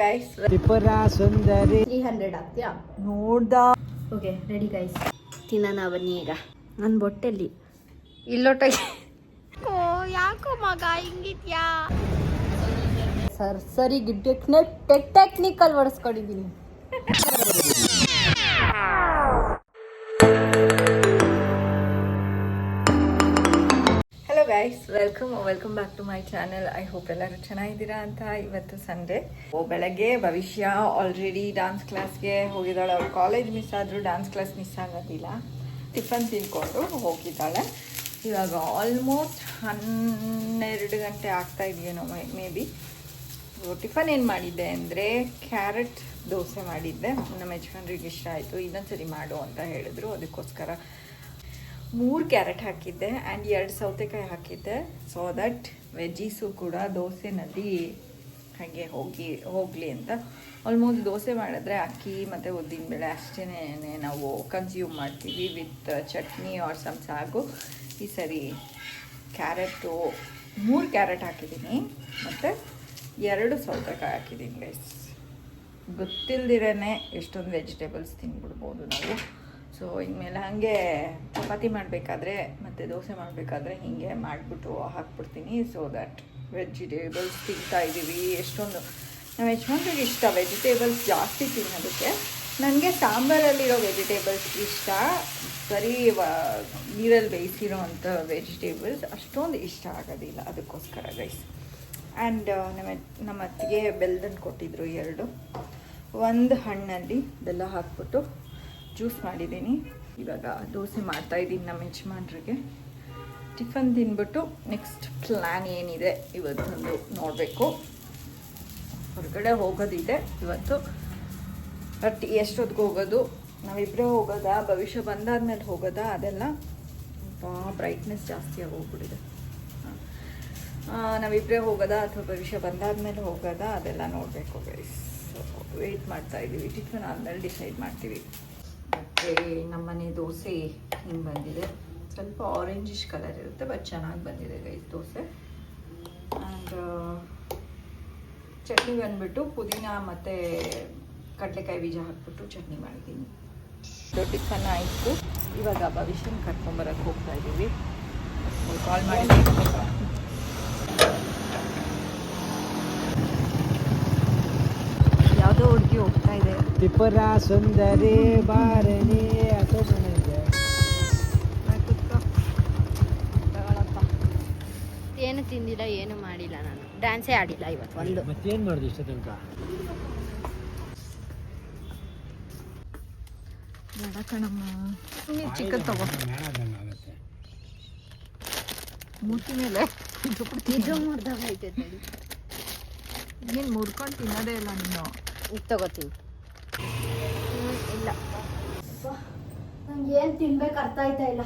Guys, Tripura ಸುಂದರಿ 300 ಆಗ್ತೀಯಾ ನೋಡ್ದ. Okay ready guys, ತಿನ್ನೋಣ ಬನ್ನಿ. ಈಗ ನನ್ನ ಬೊಟ್ಟೆಲ್ಲಿ ಇಲ್ಲೊಟ್ಟಾಗಿ ಯಾಕೋ ಮಗ ಹಿಂಗಿದ್ಯಾ ಸರಿ ಟೆಕ್ನಿಕಲ್ ಹೊಡೆಸ್ಕೊಂಡಿದ್ದೀನಿ. Hello guys, welcome back to my channel. I hope ಎಲ್ಲರೂ ಚೆನ್ನಾಗಿದ್ದೀರಾ ಅಂತ. ಇವತ್ತು ಸಂಡೇ. ಬೆಳಗ್ಗೆ ಭವಿಷ್ಯ ಆಲ್ರೆಡಿ ಡಾನ್ಸ್ ಕ್ಲಾಸ್ಗೆ ಹೋಗಿದ್ದಾಳೆ. ಅವ್ಳು ಕಾಲೇಜ್ ಮಿಸ್ ಆದರೂ ಡಾನ್ಸ್ ಕ್ಲಾಸ್ ಮಿಸ್ ಆಗೋದಿಲ್ಲ. ಟಿಫನ್ ತಿನ್ಕೊಂಡು ಹೋಗಿದ್ದಾಳೆ. ಇವಾಗ ಆಲ್ಮೋಸ್ಟ್ 12 ಗಂಟೆ ಆಗ್ತಾ ಇದೆಯೇನೋ ಮೇ ಬಿ. ಟಿಫನ್ ಏನು ಮಾಡಿದ್ದೆ ಅಂದರೆ ಕ್ಯಾರೆಟ್ ದೋಸೆ ಮಾಡಿದ್ದೆ. ನಮ್ಮ ಯಜಮಾನ್ರಿಗೆ ಇಷ್ಟ ಆಯಿತು. ಇನ್ನೊಂದ್ಸರಿ ಮಾಡು ಅಂತ ಹೇಳಿದ್ರು. ಅದಕ್ಕೋಸ್ಕರ 3 ಕ್ಯಾರೆಟ್ ಹಾಕಿದ್ದೆ ಆ್ಯಂಡ್ 2 ಸೌತೆಕಾಯಿ ಹಾಕಿದ್ದೆ. ಸೊ ದಟ್ ವೆಜ್ಜೀಸು ಕೂಡ ದೋಸೆನಲ್ಲಿ ಹಾಗೆ ಹೋಗಲಿ ಅಂತ. ಆಲ್ಮೋಸ್ಟ್ ದೋಸೆ ಮಾಡಿದ್ರೆ ಅಕ್ಕಿ ಮತ್ತು ಉದ್ದಿನಬೇಳೆ ಅಷ್ಟೇ ನಾವು ಕನ್ಸ್ಯೂಮ್ ಮಾಡ್ತೀವಿ ವಿತ್ ಚಟ್ನಿ ಆರ್ ಸಮ್ ಸಾಗು. ಈ ಸರಿ ಕ್ಯಾರೆಟು 3 ಕ್ಯಾರೆಟ್ ಹಾಕಿದ್ದೀನಿ ಮತ್ತು 2 ಸೌತೆಕಾಯಿ ಹಾಕಿದ್ದೀನಿ ಗೈಸ್. ಗೊತ್ತಿಲ್ದಿರೇ ಎಷ್ಟೊಂದು ವೆಜಿಟೇಬಲ್ಸ್ ತಿನ್ಬಿಡ್ಬೋದು ನಾವು. ಸೊ ಇನ್ಮೇಲೆ ಹಾಗೆ ಚಪಾತಿ ಮಾಡಬೇಕಾದ್ರೆ ಮತ್ತು ದೋಸೆ ಮಾಡಬೇಕಾದ್ರೆ ಹೀಗೆ ಮಾಡಿಬಿಟ್ಟು ಹಾಕ್ಬಿಡ್ತೀನಿ. ಸೊ ದಟ್ ವೆಜಿಟೇಬಲ್ಸ್ ತಿಂತಾ ಇದ್ದೀವಿ. ಎಷ್ಟೊಂದು ನಮ್ಮ ಯಜಮಾನ್ರಿಗೆ ಇಷ್ಟ ವೆಜಿಟೇಬಲ್ಸ್ ಜಾಸ್ತಿ ತಿನ್ನೋದಕ್ಕೆ. ನನಗೆ ಸಾಂಬಾರಲ್ಲಿರೋ ವೆಜಿಟೇಬಲ್ಸ್ ಇಷ್ಟ, ಬರೀ ನೀರಲ್ಲಿ ಬೇಯಿಸಿರೋ ಅಂಥ ವೆಜಿಟೇಬಲ್ಸ್ ಅಷ್ಟೊಂದು ಇಷ್ಟ ಆಗೋದಿಲ್ಲ. ಅದಕ್ಕೋಸ್ಕರ ಗೈಸ್. ಆ್ಯಂಡ್ ನಮ್ಮ ಅತ್ತಿಗೆ ಬೆಲ್ಲದನ್ನು ಕೊಟ್ಟಿದ್ದರು 2. ಒಂದು ಹಣ್ಣಲ್ಲಿ ಬೆಲ್ಲ ಹಾಕ್ಬಿಟ್ಟು ಜ್ಯೂಸ್ ಮಾಡಿದ್ದೀನಿ. ಇವಾಗ ದೋಸೆ ಮಾಡ್ತಾಯಿದ್ದೀನಿ ನಮ್ಮ ಯಜಮಾನ್ರಿಗೆ. ಟಿಫನ್ ತಿನ್ಬಿಟ್ಟು ನೆಕ್ಸ್ಟ್ ಪ್ಲ್ಯಾನ್ ಏನಿದೆ ಇವತ್ತೊಂದು ನೋಡಬೇಕು. ಹೊರಗಡೆ ಹೋಗೋದಿದೆ ಇವತ್ತು. ಬಟ್ ಎಷ್ಟೊತ್ತಿಗೆ ಹೋಗೋದು, ನಾವಿಬ್ಬರೇ ಹೋಗೋದಾ, ಭವಿಷ್ಯ ಬಂದಾದ್ಮೇಲೆ ಹೋಗೋದಾ, ಅದೆಲ್ಲ ಬ್ರೈಟ್ನೆಸ್ ಜಾಸ್ತಿಯಾಗಿ ಹೋಗ್ಬಿಟ್ಟಿದೆ. ನಾವಿಬ್ಬರೇ ಹೋಗೋದಾ ಅಥವಾ ಭವಿಷ್ಯ ಬಂದಾದ್ಮೇಲೆ ಹೋಗೋದಾ, ಅದೆಲ್ಲ ನೋಡಬೇಕು ಗೈಸ್. ವೆಯ್ಟ್ ಮಾಡ್ತಾಯಿದ್ದೀವಿ. ಟಿಫನ್ ಆದಮೇಲೆ ಡಿಸೈಡ್ ಮಾಡ್ತೀವಿ. ಮತ್ತು ನಮ್ಮನೆ ದೋಸೆ ಹಿಂಗೆ ಬಂದಿದೆ. ಸ್ವಲ್ಪ ಆರೆಂಜಿಶ್ ಕಲರ್ ಇರುತ್ತೆ, ಬಟ್ ಚೆನ್ನಾಗಿ ಬಂದಿದೆ ಗೈಸ್ ದೋಸೆ. ಆ್ಯಂಡ್ ಚಟ್ನಿ ಬಂದುಬಿಟ್ಟು ಪುದೀನ ಮತ್ತು ಕಡಲೆಕಾಯಿ ಬೀಜ ಹಾಕ್ಬಿಟ್ಟು ಚಟ್ನಿ ಮಾಡಿದ್ದೀನಿ. ಟಿಫನ್ ಆಯಿತು. ಇವಾಗ ಭವಿಷ್ಯನ ಕರ್ಕೊಂಬರಕ್ಕೆ ಹೋಗ್ತಾ ಇದ್ದೀವಿ. ಕಾಲ್ ಮಾಡಿ ಯಾವುದೋ ಹುಡುಗಿ ಹೋಗ್ತಾ ಇದೆ. ತ್ರಿಪುರ ಸುಂದರಿ ಬಾರಣಿ ಅಥವಾ ಏನು ತಿಂದಿಲ್ಲ, ಏನು ಮಾಡಿಲ್ಲ. ನಾನು ಡ್ಯಾನ್ಸೇ ಆಡಿಲ್ಲ ಇವತ್ತು ಒಂದು. ಮತ್ತೇನು ಮಾಡಿದೆ ಇಷ್ಟ ತನಕ? ಬೇಡ ಕಣಮ್ಮ, ಚಿಕನ್ ತಗೋ. ಮೂತಿ ಮೇಲೆ ಇದು ಮುರ್ದಾಗ ಐತೈತೆ. ನೀನು ಮುರ್ಕೊಂಡು ತಿನ್ನೋದೇ ಇಲ್ಲ ನೀನು. ಇದು ತಗೋತೀನಿ. ಇಲ್ಲ, ನಂಗೆ ಏನು ತಿನ್ಬೇಕು ಅರ್ಥ ಆಯ್ತಾ ಇಲ್ಲ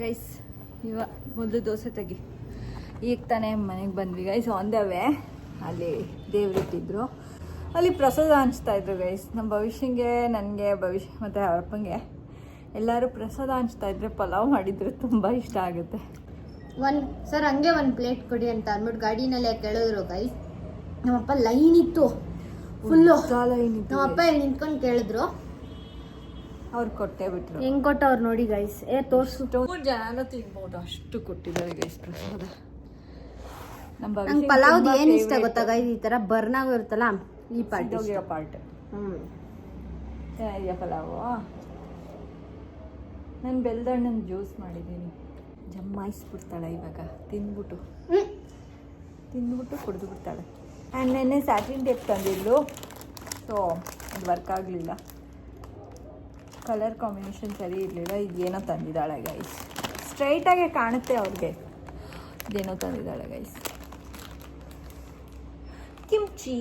ಗೈಸ್. ಮೊದಲು ದೋಸೆ ತೆಗಿ. ಈಗ ತಾನೇ ಮನೆಗೆ ಬಂದ್ವಿ ಗೈಸ್. ಆನ್ ದ ವೇ ಅಲ್ಲಿ ದೇವ್ರಿಟ್ಟಿದ್ರು, ಅಲ್ಲಿ ಪ್ರಸಾದ ಹಂಚ್ತಾಯಿದ್ರು ಗೈಸ್. ನಮ್ಮ ಭವಿಷ್ಯಂಗೆ, ನನಗೆ, ಭವಿಷ್ಯ ಮತ್ತು ಅಪ್ಪಂಗೆ ಎಲ್ಲರೂ ಪ್ರಸಾದ ಹಂಚ್ತಾಯಿದ್ರೆ ಪಲಾವ್ ಮಾಡಿದ್ರು. ತುಂಬ ಇಷ್ಟ ಆಗುತ್ತೆ. ಸರ್ ಹಂಗೆ ಒಂದು ಪ್ಲೇಟ್ ಕೊಡಿ ಅಂತ ಅಂದ್ಬಿಟ್ಟು ಗಾಡಿನಲ್ಲೇ ಕೇಳಿದ್ರು ಗೈಸ್. ನಮ್ಮಪ್ಪ ಲೈನ್ ಇತ್ತು, ಫುಲ್ಲು ಲೈನ್ ಇತ್ತು. ನಮ್ಮಪ್ಪ ಇಲ್ಲಿ ನಿಂತ್ಕೊಂಡು ಕೇಳಿದ್ರು, ಅವ್ರು ಕೊಟ್ಟೇ ಬಿಟ್ರು. ಹೆಂಗೆ ಕೊಟ್ಟವ್ರು ನೋಡಿ ಗೈಸ್. ತೋರಿಸ್ಬಿಟ್ಟು 3 ಜನನೂ ತಿನ್ಬೋದು, ಅಷ್ಟು ಕೊಟ್ಟಿದ್ದಾರೆ ಗೈಸ್ ಪ್ರಸಾದ. ನಂಗೆ ಪಲಾವ್ದು ಏನು ಇಷ್ಟ ಗೊತ್ತಾ ಗೈಸ್, ಈ ಥರ ಬರ್ನಾಗ ಇರುತ್ತಲ್ಲ, ಈ ಪಾರ್ಟ್ ಹೋಗಿರೋ ಪಾರ್ಟ್. ಚೆನ್ನಾಗಿದೆಯಾ ಪಲಾವು? ನಾನು ಬೆಲ್ದಣ್ಣನ ಜ್ಯೂಸ್ ಮಾಡಿದ್ದೀನಿ. ಜಮ್ಮಾಯಿಸ್ಬಿಡ್ತಾಳೆ ಇವಾಗ ತಿಂದ್ಬಿಟ್ಟು ಕುಡಿದು ಬಿಡ್ತಾಳೆ. ಆ್ಯಂಡ್ ನೆನ್ನೆ ಸ್ಯಾಟಿನ್ ಟೇಪ್ ತಂದಿದ್ಲು. ಸೊ ಅದು ವರ್ಕ್ ಆಗಲಿಲ್ಲ, ಕಲರ್ ಕಾಂಬಿನೇಷನ್ ಸರಿ ಇರಲಿಲ್ಲ. ಇದೇನೋ ತಂದಿದ್ದಾಳೆ ಗೈಸ್. ಸ್ಟ್ರೈಟಾಗೆ ಕಾಣುತ್ತೆ ಅವ್ರಿಗೆ. ಇದೇನೋ ತಂದಿದ್ದಾಳೆ ಗೈಸ್. ಕಿಮ್ಚಿ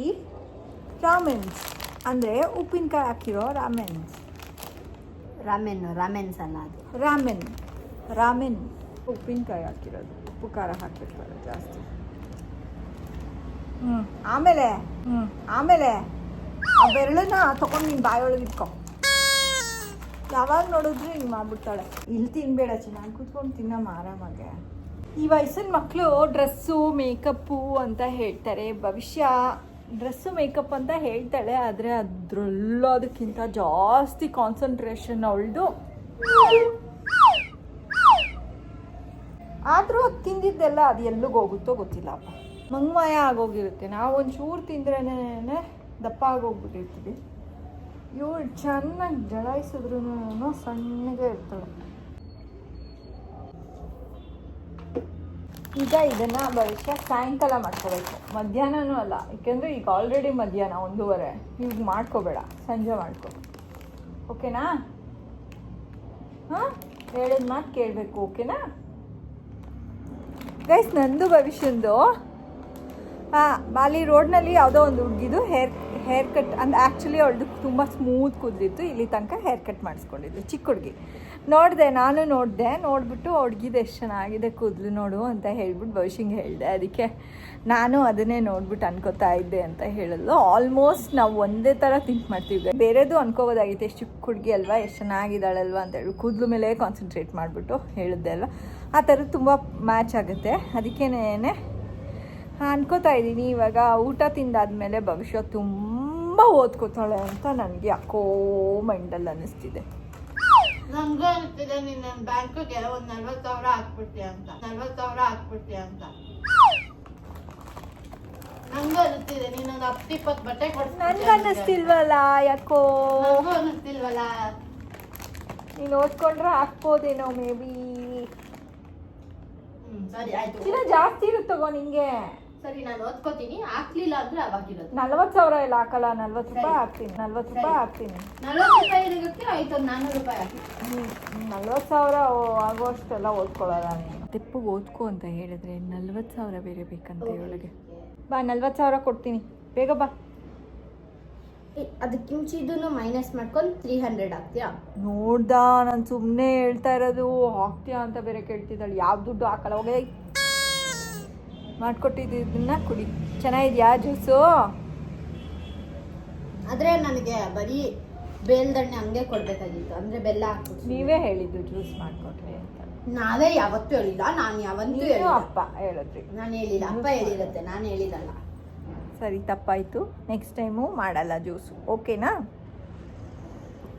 ರಾಮೆನ್ಸ್ ಅಂದರೆ ಉಪ್ಪಿನಕಾಯಿ ಹಾಕಿರೋ ರಾಮೆನ್ಸ್ ಅಲ್ಲ, ಅದು ರಾಮೆನ್ ಉಪ್ಪಿನಕಾಯಿ ಹಾಕಿರೋದು. ಉಪ್ಪು ಖಾರ ಹಾಕಿರ್ತಾರೆ ಜಾಸ್ತಿ. ಆಮೇಲೆ ಆ ಬೆರಳನ್ನ ತೊಗೊಂಡು ನಿನ್ನ ಬಾಯೊಳಗೆ ಇಟ್ಕೊ. ಯಾವಾಗ ನೋಡಿದ್ರು ಹಿಂಗೆ ಮಾಡ್ಬಿಡ್ತಾಳೆ. ಇಲ್ಲಿ ತಿನ್ಬೇಡ, ಚೆನ್ನಾಗಿ ಕೂತ್ಕೊಂಡು ತಿನ್ನಮ್ಮ ಆರಾಮಾಗೆ. ಈ ವಯಸ್ಸಿನ ಮಕ್ಕಳು ಡ್ರೆಸ್ಸು ಮೇಕಪ್ಪು ಅಂತ ಹೇಳ್ತಾರೆ. ಭವಿಷ್ಯ ಡ್ರೆಸ್ಸು ಮೇಕಪ್ ಅಂತ ಹೇಳ್ತಾಳೆ, ಆದರೆ ಅದಕ್ಕಿಂತ ಜಾಸ್ತಿ ಕಾನ್ಸಂಟ್ರೇಷನ್ ಅವಳದು. ಆದರೂ ಅದು ತಿಂದಿದ್ದೆಲ್ಲ ಅದು ಎಲ್ಲಿಗೆ ಹೋಗುತ್ತೋ ಗೊತ್ತಿಲ್ಲಪ್ಪ, ಮಂಗಮಯ ಆಗೋಗಿರುತ್ತೆ. ನಾವು ಒಂಚೂರು ತಿಂದ್ರೇ ದಪ್ಪ ಆಗೋಗ್ಬಿಟ್ಟಿರ್ತೀವಿ. ಇವಳು ಚೆನ್ನಾಗಿ ಜಡಾಯಿಸಿದ್ರೂ ಸಣ್ಣಗೆ ಇರ್ತಾಳೆ. ಈಗ ಇದನ್ನು ಭವಿಷ್ಯ ಸಾಯಂಕಾಲ ಮಾಡ್ಕೋಬೇಕು, ಮಧ್ಯಾಹ್ನನೂ ಅಲ್ಲ. ಯಾಕೆಂದರೆ ಈಗ ಆಲ್ರೆಡಿ ಮಧ್ಯಾಹ್ನ 1:30. ಈಗ ಮಾಡ್ಕೋಬೇಡ, ಸಂಜೆ ಮಾಡ್ಕೊ, ಓಕೆನಾ? ಹಾಂ, ಹೇಳಿದ ಮಾತು ಕೇಳಬೇಕು, ಓಕೆನಾ ಗೈಸ್? ನಂದು ಭವಿಷ್ಯಂದು ಬಾಲಿ ರೋಡ್ನಲ್ಲಿ ಯಾವುದೋ ಒಂದು ಹುಡುಗಿದು ಹೇರ್ ಕಟ್ ಅಂದ್ರೆ ಆ್ಯಕ್ಚುಲಿ ಅವಳದು ತುಂಬ ಸ್ಮೂತ್ ಕೂದಲಿತ್ತು, ಇಲ್ಲಿ ತನಕ ಹೇರ್ ಕಟ್ ಮಾಡಿಸ್ಕೊಂಡಿದ್ದು. ಚಿಕ್ಕ ಹುಡುಗಿ ನಾನು ನೋಡಿಬಿಟ್ಟು ಹುಡುಗಿದು ಎಷ್ಟು ಚೆನ್ನಾಗಿದೆ ಕೂದಲು ನೋಡು ಅಂತ ಹೇಳ್ಬಿಟ್ಟು ಭವಿಷ್ಯಂಗೆ ಹೇಳಿದೆ. ಅದಕ್ಕೆ ನಾನು ಅದನ್ನೇ ನೋಡ್ಬಿಟ್ಟು ಅನ್ಕೋತಾ ಇದ್ದೆ ಅಂತ ಹೇಳಿದ್ಲು. ಆಲ್ಮೋಸ್ಟ್ ನಾವು ಒಂದೇ ಥರ ಥಿಂಕ್ ಮಾಡ್ತೀವಿ. ಬೇರೆದು ಅನ್ಕೋಬೋದಾಗಿತ್ತು, ಎಷ್ಟು ಚಿಕ್ಕ ಹುಡುಗಿ ಅಲ್ವಾ, ಎಷ್ಟು ಚೆನ್ನಾಗಿದ್ದಾಳಲ್ವ ಅಂತ ಹೇಳಿ ಕೂದಲು ಮೇಲೆ ಕಾನ್ಸಂಟ್ರೇಟ್ ಮಾಡಿಬಿಟ್ಟು ಹೇಳಿದ್ದೆ ಅಲ್ವಾ. ಆ ಥರದ್ದು ತುಂಬ ಮ್ಯಾಚ್ ಆಗುತ್ತೆ. ಅದಕ್ಕೇನೆ ಅನ್ಕೋತಾ ಇದ್ದೀನಿ. ಇವಾಗ ಊಟ ತಿಂದಾದ್ಮೇಲೆ ಭವಿಷ್ಯ ತುಂಬ ಓದ್ಕೋತಾಳೆ ಅಂತ ನನಗೆ ಯಾಕೋ ಮೈಂಡಲ್ಲಿ ಅನ್ನಿಸ್ತಿದೆ. ನನ್ಗೂ ಅನಿಸ್ತಿದೆ, ನೀನು ಬ್ಯಾಂಕಿಗೆ ಒಂದು 40,000 ಹಾಕ್ಬಿಡ್ತೀಯ ಅಂತ. ನಂಗೂ ಅನಿಸ್ತಿದೆ, ನೀನೊಂದು 10-20 ಬಟ್ಟೆ ಕೊಡ್ತೀನಿ. ನನ್ಗೆ ಅನ್ನಿಸ್ತಿಲ್ವಲ್ಲ ಯಾಕೋ. ನನಗೂ ಅನಿಸ್ತಿಲ್ವಲ್ಲ. ನೀನು ಓದ್ಕೊಂಡ್ರೆ ಹಾಕ್ಬೋದೇನೋ ಮೇ ಬಿ. ಸರಿ ಆಯ್ತು, ಚಿನ್ನ ಜಾಸ್ತಿ ಇರುತ್ತೆ ತಗೋ ನಿಂಗೆ. ಸರಿ ನಾನು ಓದ್ಕೋತೀನಿ. ಹಾಕ್ಲಿಲ್ಲ ಅಂದ್ರೆ ಅವಾಗಿರೋದು 40,000 ಎಲ್ಲ ಹಾಕಲ್ಲ, 40 ರೂಪಾಯಿ ಹಾಕ್ತೀನಿ. 40 ರೂಪಾಯಿ ಇರೋದಕ್ಕೆ ಆಯ್ತು, 400 ರೂಪಾಯಿ ಹಾಕಿ. 40,000 ಆಗೋಷ್ಟೆಲ್ಲ ಓದ್ಕೊಳ್ಳಲ್ಲ ನೀನು. ತೆಪ್ಪಗೆ ಓದ್ಕೊ ಅಂತ ಹೇಳಿದ್ರೆ 40,000 ಬೇರೆ ಬೇಕಂತ ಇವಳಿಗೆ. ಬಾ 40,000 ಕೊಡ್ತೀನಿ, ಬೇಗ ಬಾ. ಅದಕ್ಕೆ ಮುಂಚಿದನ್ನು ಮೈನಸ್ ಮಾಡ್ಕೊಂಡು 300 ಹಾಕ್ತೀಯಾ? ನೋಡ್ದ, ನಾನು ಸುಮ್ಮನೆ ಹೇಳ್ತಾ ಇರೋದು. ಹಾಕ್ತೀಯಾ ಅಂತ ಬೇರೆ ಕೇಳ್ತಿದ್ದಾಳೆ. ಯಾವ ದುಡ್ಡು ಹಾಕಲ್ಲ, ಹೋಗೇ ಮಾಡ್ಕೊಟ್ಟಿದ್ದನ್ನ ಕುಡಿ. ಚೆನ್ನಾಗಿದ್ಯಾ ಜ್ಯೂಸು? ಆದರೆ ನನಗೆ ಬರೀ ಬೇಲ್ದಣ್ಣೆ ಹಂಗೆ ಕೊಡಬೇಕಾಗಿತ್ತು, ಅಂದರೆ ಬೆಲ್ಲ ಹಾಕ್ಬಿಟ್ಟು. ನೀವೇ ಹೇಳಿದ್ದು ಜ್ಯೂಸ್ ಮಾಡಿಕೊಟ್ರಿ ಅಂತ. ನಾವೇ ಯಾವತ್ತೂ ಹೇಳಿಲ್ಲ, ನಾನು ಯಾವತ್ತೂ ಹೇಳಿಲ್ಲ. ಅಪ್ಪ ಹೇಳಿದ್ರಿ, ನಾನು ಹೇಳಿಲ್ಲ. ಅಪ್ಪ ಹೇಳಿರುತ್ತೆ, ನಾನು ಹೇಳಿಲ್ಲಲ್ಲ. ಸರಿ, ತಪ್ಪಾಯಿತು. ನೆಕ್ಸ್ಟ್ ಟೈಮು ಮಾಡಲ್ಲ ಜ್ಯೂಸು, ಓಕೆನಾ?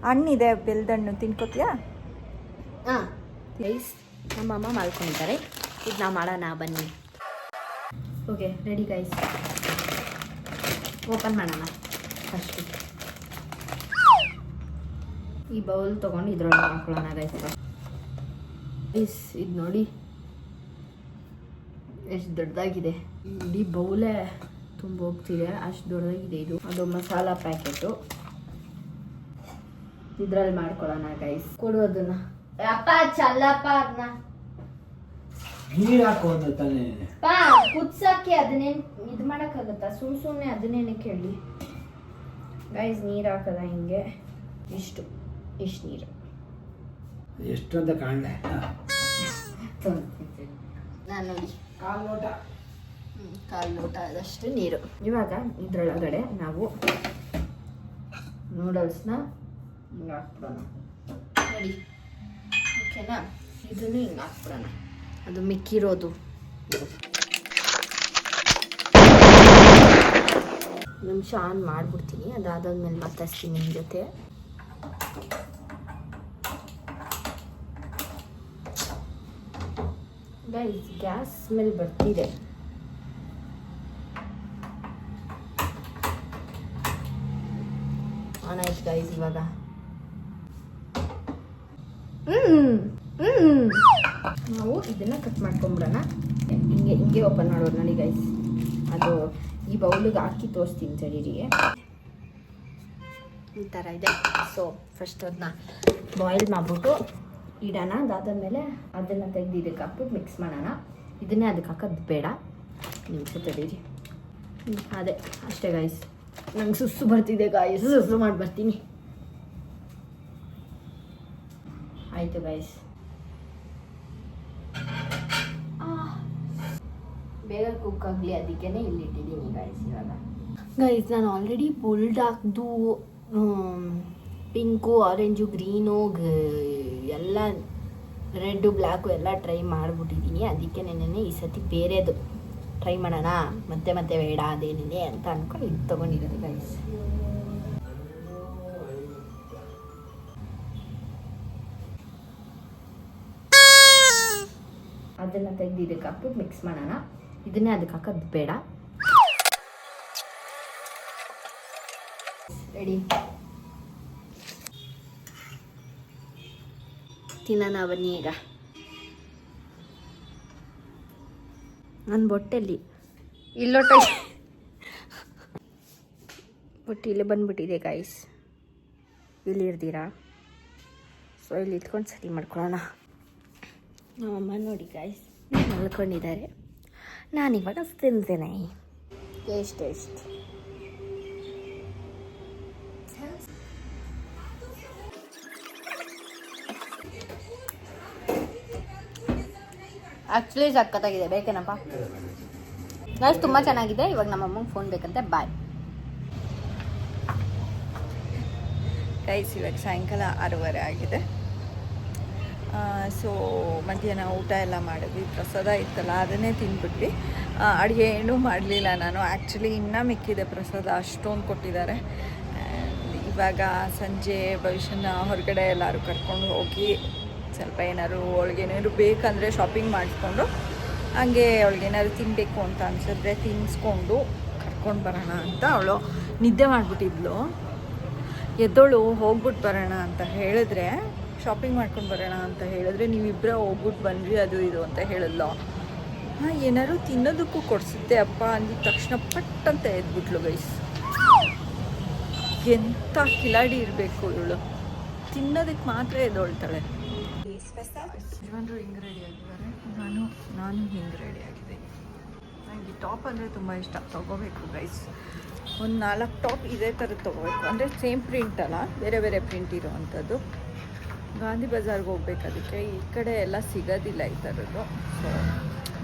ಹಣ್ಣಿದೆ, ಬೆಲ್ದಣ್ಣು ತಿನ್ಕೋತೀಯಾ? ಹಾಂ ಗೈಸ್, ನಮ್ಮಮ್ಮ ಮಾಡ್ಕೊಂಡಿದ್ದಾರೆ. ಇದು ನಾವು ಮಾಡೋಣ ಬನ್ನಿ. ಓಕೆ ರೆಡಿ ಗೈಸ್, ಓಪನ್ ಮಾಡೋಣ. ಫಸ್ಟು ಈ ಬೌಲ್ ತೊಗೊಂಡು ಇದ್ರೊಳಗೆ ಹಾಕೊಳ್ಳೋಣ ಗೈಸ್. ಇದು ನೋಡಿ ಎಷ್ಟು ದೊಡ್ಡದಾಗಿದೆ. ಇಡೀ ಬೌಲೇ ತುಂಬ ಹೋಗ್ತಿದೆ, ಅಷ್ಟು ದೊಡ್ಡದಾಗಿದೆ ಇದು. ಅದು ಮಸಾಲ ಪ್ಯಾಕೆಟು, ಇದ್ರಲ್ಲಿ ಮಾಡ್ಕೊಳ್ಳೋಣ ಗೈಸ್. ಕೊಡೋದನ್ನ ಅಪ್ಪ ಚಲ್ಲಪ್ಪ, ಅದನ್ನ ನೀರು ಹಾಕೋದು ತಾನೇ. ಕುದ್ಸಕ್ಕೆ ಅದನ್ನೇನು ಇದು ಮಾಡೋಕ್ಕಾಗತ್ತಾ? ಸುಮ್ಮನೆ ಅದನ್ನೇನೆ ಕೇಳಿ ಗೈಸ್. ನೀರು ಹಾಕದ ಹಿಂಗೆ, ಇಷ್ಟು ನೀರು. ಎಷ್ಟು ಅಂತ ಕಾಣಲೆ ನಾನು ನೋಡಿ, ಕಾಲು ಲೋಟ ಆದಷ್ಟು ನೀರು. ಇವಾಗ ಇದ್ರೊಳಗಡೆ ನಾವು ನೂಡಲ್ಸ್ನ ಹಿಂಗೆ ಹಾಕ್ಬಿಡೋಣ ನೋಡಿ, ಓಕೆನಾ? ಇದನ್ನು ಹಿಂಗೆ ಹಾಕ್ಬಿಡೋಣ. ಅದು ಮಿಕ್ಕಿರೋದು ನಿಮಿಷ ಆನ್ ಮಾಡಿಬಿಡ್ತೀನಿ. ಅದಾದ್ಮೇಲೆ ಮಾತಾಡ್ತೀನಿ ನಿಮ್ಮ ಜೊತೆ. ಗೈಸ್, ಗ್ಯಾಸ್ ಸ್ಮೆಲ್ ಬರ್ತಿದೆ. ಆನ್ ಆಯ್ತು ಗೈಸ್. ಇವಾಗ ನಾವು ಇದನ್ನ ಕಟ್ ಮಾಡ್ಕೊಂಬಿಡೋಣ. ಹಿಂಗೆ ಓಪನ್ ಮಾಡೋದು ನೋಡಿ ಗೈಸ್. ಅದು ಈ ಬೌಲಿಗೆ ಹಾಕಿ ತೋರಿಸ್ತೀನಿ ಸರಿರಿಗೆ. ಈ ಥರ ಇದೆ. ಸೊ ಫಸ್ಟ್ ಅದನ್ನ ಬಾಯ್ಲ್ ಮಾಡಿಬಿಟ್ಟು ಇಡೋಣ. ಅದಾದಮೇಲೆ ಅದನ್ನು ತೆಗೆದು ಇದಕ್ಕೆ ಹಾಕ್ಬಿಟ್ಟು ಮಿಕ್ಸ್ ಮಾಡೋಣ. ಇದನ್ನೇ ಅದಕ್ಕೆ ಹಾಕೋದು ಬೇಡ, ನಿಮಿಷ ತಡೀರಿ. ಅದೇ ಅಷ್ಟೇ ಗಾಯ್ಸ್. ನಂಗೆ ಸುಸ್ಸು ಬರ್ತಿದೆ ಗಾಯ್ಸ್, ಸುಸ್ಸು ಮಾಡಿ ಬರ್ತೀನಿ. ಆಯಿತು ಗಾಯ್ಸ್, ಬೇಗ ಕುಕ್ ಆಗಲಿ ಅದಕ್ಕೇ ಇಲ್ಲಿಟ್ಟಿದ್ದೀನಿ ಗಾಯ್ಸ್. ಇವಾಗ ಗೈಸ್, ನಾನು ಆಲ್ರೆಡಿ ಬುಲ್ಡಾಕ್ದು ಪಿಂಕು, ಆರೆಂಜು, ಗ್ರೀನು, ಎಲ್ಲ ರೆಡ್ಡು, ಬ್ಲ್ಯಾಕು ಎಲ್ಲ ಟ್ರೈ ಮಾಡಿಬಿಟ್ಟಿದ್ದೀನಿ. ಅದಕ್ಕೆ ನೆನ್ನೆ ಈ ಸತಿ ಬೇರೆದು ಟ್ರೈ ಮಾಡೋಣ, ಮತ್ತೆ ಮತ್ತೆ ಬೇಡ ಅದೇನಿದೆ ಅಂತ ಅಂದ್ಕೊಂಡು ಇದು ತೊಗೊಂಡಿರೋದು ಗೈಸ್. ಅದನ್ನು ತೆಗೆದು ಇದಕ್ಕೆ ಹಾಕ್ಬಿಟ್ಟು ಮಿಕ್ಸ್ ಮಾಡೋಣ. ಇದನ್ನೇ ಅದಕ್ಕೆ ಹಾಕೋದು ಬೇಡ. ರೆಡಿ, ತಿನ್ನೋಣ ಬನ್ನಿ. ಈಗ ನನ್ನ ಬೊಟ್ಟೆಲ್ಲಿ ಇಲ್ಲೊಟ್ಟ ಬೊಟ್ಟು ಇಲ್ಲಿ ಬಂದ್ಬಿಟ್ಟಿದೆ ಗಾಯ್ಸ್, ಇಲ್ಲಿ ಇರ್ತೀರಾ? ಸೊ ಇಲ್ಲಿ ಇಟ್ಕೊಂಡು ಸರಿ ಮಾಡ್ಕೊಳ್ಳೋಣ. ನಮ್ಮಮ್ಮ ನೋಡಿ ಗಾಯ್ಸ್ ಮಲ್ಕೊಂಡಿದ್ದಾರೆ, ನಾನಿವಾಗ ತಿಂತೇನೆ. ಟೇಸ್ಟ್ ಆ್ಯಕ್ಚುಲಿ ಸಕ್ಕತ್ತಾಗಿದೆ, ಬೇಕೇನಪ್ಪ ಗಾಯ್ಸ್? ತುಂಬ ಚೆನ್ನಾಗಿದೆ. ಇವಾಗ ನಮ್ಮಮ್ಮಂಗೆ ಫೋನ್ ಬೇಕಂತೆ. Bye guys. ಇವಾಗ ಸಾಯಂಕಾಲ 6:30 ಆಗಿದೆ. ಸೊ ಮಧ್ಯಾಹ್ನ ಊಟ ಎಲ್ಲ ಮಾಡಿದ್ವಿ, ಪ್ರಸಾದ ಇತ್ತಲ್ಲ ಅದನ್ನೇ ತಿಂದ್ಬಿಟ್ವಿ. ಅಡುಗೆ ಏನೂ ಮಾಡಲಿಲ್ಲ ನಾನು. ಆ್ಯಕ್ಚುಲಿ ಇನ್ನೂ ಮಿಕ್ಕಿದೆ ಪ್ರಸಾದ, ಅಷ್ಟೊಂದು ಕೊಟ್ಟಿದ್ದಾರೆ. ಇವಾಗ ಸಂಜೆ ಭವಿಷ್ಯನ ಹೊರಗಡೆ ಎಲ್ಲರೂ ಕರ್ಕೊಂಡು ಹೋಗಿ ಸ್ವಲ್ಪ ಅವಳಿಗೇನಾದ್ರು ಬೇಕಂದರೆ ಶಾಪಿಂಗ್ ಮಾಡಿಕೊಂಡು ಹಾಗೆ ಅವಳಿಗೇನಾದ್ರು ತಿನ್ನಬೇಕು ಅಂತ ಅನ್ಸಿದ್ರೆ ತಿನ್ನಿಸ್ಕೊಂಡು ಕರ್ಕೊಂಡು ಬರೋಣ ಅಂತ. ಅವಳು ನಿದ್ದೆ ಮಾಡಿಬಿಟ್ಟಿದ್ಲು. ಎದ್ದೋಳು ಹೋಗ್ಬಿಟ್ಟು ಬರೋಣ ಅಂತ ಹೇಳಿದ್ರೆ, ಶಾಪಿಂಗ್ ಮಾಡ್ಕೊಂಡು ಬರೋಣ ಅಂತ ಹೇಳಿದ್ರೆ, ನೀವಿಬ್ಬರೇ ಹೋಗ್ಬಿಟ್ಟು ಬಂದ್ರಿ ಅದು ಇದು ಅಂತ ಹೇಳಿದ್ಲು. ಏನಾದ್ರು ತಿನ್ನೋದಕ್ಕೂ ಕೊಡಿಸುತ್ತೆ ಅಪ್ಪ ಅಂದಿದ ತಕ್ಷಣ ಪಟ್ ಅಂತ ಎದ್ಬಿಟ್ಲು ಗೈಸ್. ಎಂಥ ಕಿಲಾಡಿ ಇರಬೇಕು ಇವಳು, ತಿನ್ನೋದಕ್ಕೆ ಮಾತ್ರ ಎದ್ದೊಳ್ತಾಳೆ. ಯಜಮಾನ್ರು ಹಿಂಗೆ ರೆಡಿ ಆಗಿದ್ದಾರೆ, ನಾನು ಹಿಂಗೆ ರೆಡಿ ಆಗಿದೆ. ನನಗೆ ಟಾಪ್ ಅಂದರೆ ತುಂಬ ಇಷ್ಟ, ತೊಗೋಬೇಕು ಗೈಸ್. ಒಂದು 4 ಟಾಪ್ ಇದೇ ಥರದ್ದು ತೊಗೋಬೇಕು, ಅಂದರೆ ಸೇಮ್ ಪ್ರಿಂಟ್ ಅಲ್ಲ, ಬೇರೆ ಬೇರೆ ಪ್ರಿಂಟ್ ಇರೋವಂಥದ್ದು. ಗಾಂಧಿ ಬಜಾರ್ಗೆ ಹೋಗ್ಬೇಕು, ಅದಕ್ಕೆ ಈ ಕಡೆ ಎಲ್ಲ ಸಿಗೋದಿಲ್ಲ ಈ ಥರದ್ದು. ಸೊ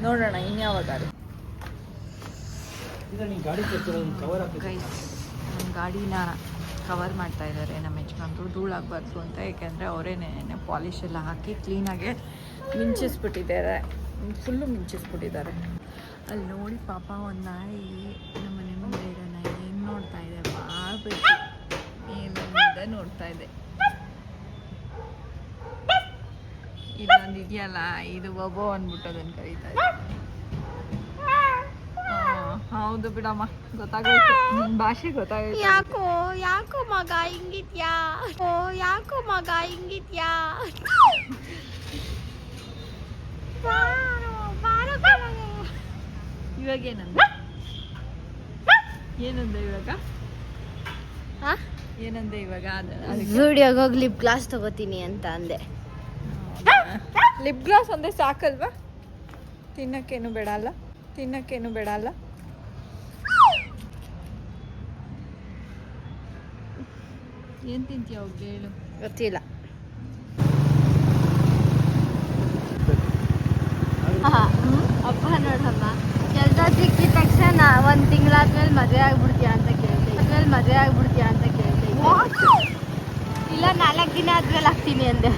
ನೋಡೋಣ ಇನ್ಯಾವಾಗಾರು. ಗೈಸ್ ನನ್ನ ಗಾಡಿನ ಕವರ್ ಮಾಡ್ತಾ ಇದ್ದಾರೆ ನಮ್ಮ ಯಜಮಾನ್ರು, ಧೂಳಾಗಬಾರ್ದು ಅಂತ. ಏಕೆಂದರೆ ಅವರೇನೆ ಪಾಲಿಶ್ ಎಲ್ಲ ಹಾಕಿ ಕ್ಲೀನಾಗೆ ಮಿಂಚಿಸ್ಬಿಟ್ಟಿದ್ದಾರೆ, ಫುಲ್ಲು ಮಿಂಚಿಸ್ಬಿಟ್ಟಿದ್ದಾರೆ. ಅಲ್ಲಿ ನೋಡಿ ಪಾಪ ಒಂದು ನಾಯಿ, ನಮ್ಮ ಮನೆ ಮುಂದೆ ಇರೋ ನಾಯಿ ಹೆಂಗೆ ನೋಡ್ತಾ ಇದೆ, ಭಾಳ ಬೇಕು ಏನಿದೆ ನೋಡ್ತಾ ಇದೆ. ಇದೊಂದು ಇದೆಯಲ್ಲ, ಇದು ಬೊಬೋ ಅಂದ್ಬಿಟ್ಟು ಅದನ್ನು ಕರೀತಾ ಇದೆ. ಹೌದು ಬಿಡಮ್ಮ, ಗೊತ್ತಾಗೋಯ್ತು, ನಿನ್ನ ಭಾಷೆ ಗೊತ್ತಾಗೋಯ್ತು. ಯಾಕೋ ಮಗ ಹಿಂಗಿದ್ಯಾ? ಯಾಕೋ ಮಗ ಹಿಂಗಿದ್ಯಾ? ಇವಾಗ ಏನಂದ ಇವಾಗ? ಏನಂದೆ ಇವಾಗ? ವಿಡಿಯೋಗೆ ಹೋಗಿ ಲಿಪ್ ಗ್ಲಾಸ್ ತಗೋತೀನಿ ಅಂತ ಅಂದೆ. ಲಿಪ್ ಗ್ಲಾಸ್ ಒಂದೇ ಸಾಕಲ್ವಾ? ತಿನ್ನಕ್ಕೇನು ಬೇಡ ಅಲ್ಲ? ಏನು ತಿಂತೀಯ ಅವ್ಗೆ ಹೇಳು? ಗೊತ್ತಿಲ್ಲ. ಅಪ್ಪ ನೋಡಮ್ಮ, ಕೆಲಸ ಸಿಕ್ಕಿದ ತಕ್ಷಣ 1 ತಿಂಗಳಾದ್ಮೇಲೆ ಮದುವೆ ಆಗ್ಬಿಡ್ತೀಯಾ ಅಂತ ಕೇಳ್ತೀನಿ. ಇಲ್ಲ 4 ದಿನ ಆದ್ಮೇಲೆ ಆಗ್ತೀನಿ ಅಂದೆ.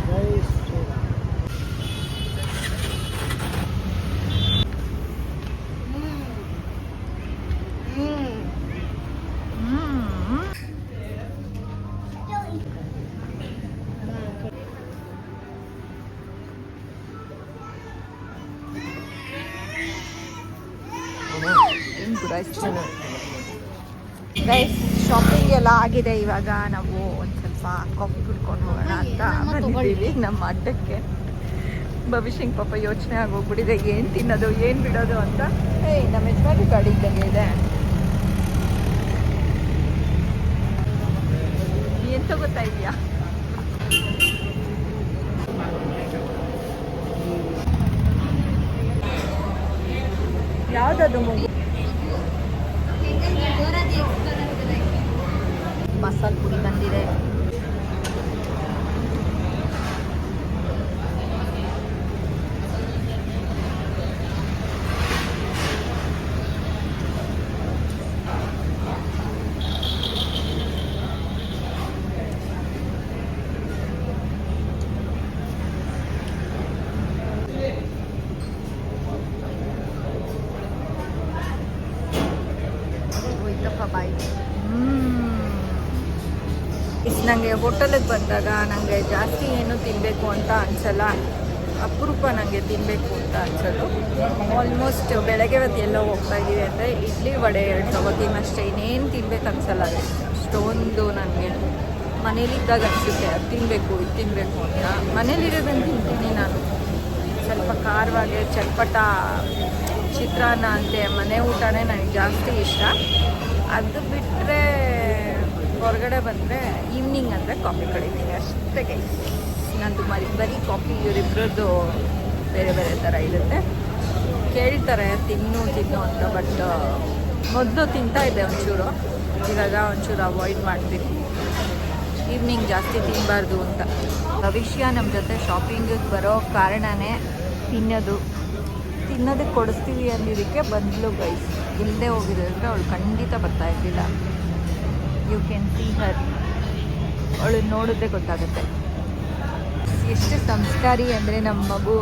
ಗೈಸ್ ಶಾಪಿಂಗ್ ಎಲ್ಲ ಆಗಿದೆ. ಇವಾಗ ನಾವು ಒಂದು ಸ್ವಲ್ಪ ಕಾಫಿ ಕುಡ್ಕೊಂಡು ಹೋಗೋಣ ಅಂತ ಬಂದಿದ್ದೀವಿ ನಮ್ಮ ಅಡ್ಡಕ್ಕೆ. ಭವಿಷ್ಯಂಗೆ ಪಾಪ ಯೋಚನೆ ಆಗೋಗ್ಬಿಟ್ಟಿದೆ, ಏನು ತಿನ್ನೋದು ಏನು ಬಿಡೋದು ಅಂತ. ನಮ್ಮ ಯಜಮಾನ್ರು ಗಾಡಿ ಇದ್ದಂಗೆ ಇದೆ. ಏನು ತಗೋತಾ ಇದೆಯಾ? ಯಾವುದದು ಮಗು? ಮಸಾಲೆ ಪುಡಿ ಬಂದಿದೆ. ನನಗೆ ಹೋಟೆಲಿಗೆ ಬಂದಾಗ ನನಗೆ ಜಾಸ್ತಿ ಏನು ತಿನ್ನಬೇಕು ಅಂತ ಅನಿಸಲ್ಲ, ಅಪರೂಪ ನನಗೆ ತಿನ್ನಬೇಕು ಅಂತ ಅನ್ಸೋದು. ಆಲ್ಮೋಸ್ಟ್ ಬೆಳಗ್ಗೆ ಹೊತ್ತು ಎಲ್ಲೋ ಹೋಗ್ತಾ ಇದ್ದೀವಿ ಅಂದರೆ ಇಡ್ಲಿ ವಡೆ ತಗೋತೀನಿ ಅಷ್ಟೇ, ಇನ್ನೇನು ತಿನ್ಬೇಕು ಅನ್ಸಲ್ಲ. ಅಷ್ಟೊಂದು ನನಗೆ ಮನೇಲಿದ್ದಾಗ ಅನಿಸುತ್ತೆ ಅದು ತಿನ್ನಬೇಕು ಇದು ತಿನ್ನಬೇಕು ಅಂತ. ಮನೇಲಿರೋದನ್ನು ತಿಂತೀನಿ ನಾನು, ಸ್ವಲ್ಪ ಖಾರವಾಗಿ ಚಟ್ಪಟ ಚಿತ್ರಾನ್ನ ಅಂತೆ ಮನೆ ಊಟನೇ ನನಗೆ ಜಾಸ್ತಿ ಇಷ್ಟ. ಅದು ಬಿಟ್ಟರೆ ಹೊರಗಡೆ ಬಂದರೆ ಈವ್ನಿಂಗ್ ಅಂದರೆ ಕಾಫಿ ಕುಡಿತೀನಿ ಅಷ್ಟೇ ಗೈಸ್. ನಂದು ಬರೀ ಕಾಫಿ, ಇವರಿಬ್ಬರದ್ದು ಬೇರೆ ಬೇರೆ ಥರ ಇರುತ್ತೆ. ಕೇಳ್ತಾರೆ ತಿನ್ನು ಅಂತ, ಬಟ್ ಮೊದಲು ತಿಂತಾಯಿದ್ದೆ ಒಂಚೂರು, ಇವಾಗ ಒಂಚೂರು ಅವಾಯ್ಡ್ ಮಾಡ್ತೀನಿ. ಈವ್ನಿಂಗ್ ಜಾಸ್ತಿ ತಿನ್ನಬಾರ್ದು ಅಂತ. ಭವಿಷ್ಯ ನಮ್ಮ ಜೊತೆ ಶಾಪಿಂಗಿಗೆ ಬರೋ ಕಾರಣನೇ ತಿನ್ನೋದಕ್ಕೆ ಕೊಡಿಸ್ತೀವಿ ಅಂದಿದ್ದಕ್ಕೆ ಬಂದಳು ಗೈಸ್. ಇಲ್ಲದೆ ಹೋಗಿದ್ರೆ ಅವಳು ಖಂಡಿತ ಬರ್ತಾ ಇರಲಿಲ್ಲ. ಯು ಕ್ಯಾನ್ ಸಿ ಹರ್, ಅವಳು ನೋಡಿದ್ರೆ ಗೊತ್ತಾಗುತ್ತೆ ಎಷ್ಟು ಸಂಸ್ಕಾರಿ ಅಂದರೆ ನಮ್ಮ ಮಗು.